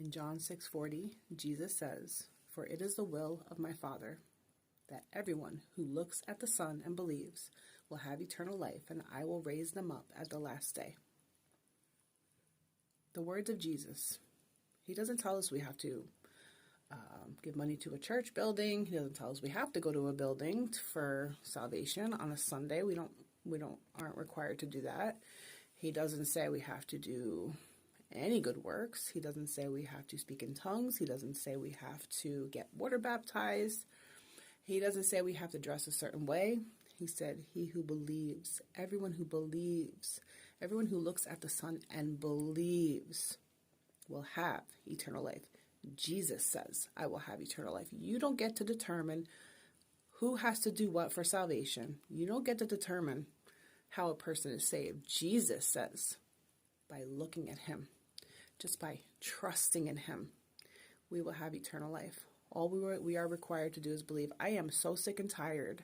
In John 6:40, Jesus says, "For it is the will of my Father that everyone who looks at the Son and believes will have eternal life, and I will raise them up at the last day." The words of Jesus. He doesn't tell us we have to give money to a church building. He doesn't tell us we have to go to a building for salvation on a Sunday. We aren't required to do that. He doesn't say we have to do any good works. He doesn't say we have to speak in tongues. He doesn't say we have to get water baptized. He doesn't say we have to dress a certain way. He said, he who believes, everyone who believes, everyone who looks at the Son and believes will have eternal life. Jesus says, I will have eternal life. You don't get to determine who has to do what for salvation. You don't get to determine how a person is saved. Jesus says, by looking at him, just by trusting in him, we will have eternal life. All we are required to do is believe. I am so sick and tired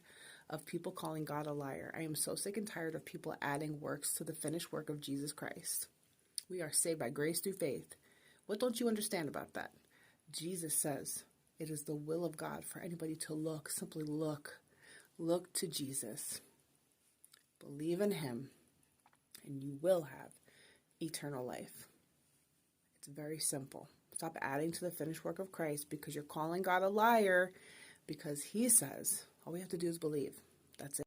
of people calling God a liar. I am so sick and tired of people adding works to the finished work of Jesus Christ. We are saved by grace through faith. What don't you understand about that? Jesus says it is the will of God for anybody to look. Simply look. Look to Jesus. Believe in him, and you will have eternal life. It's very simple. Stop adding to the finished work of Christ because you're calling God a liar, because he says all we have to do is believe. That's it.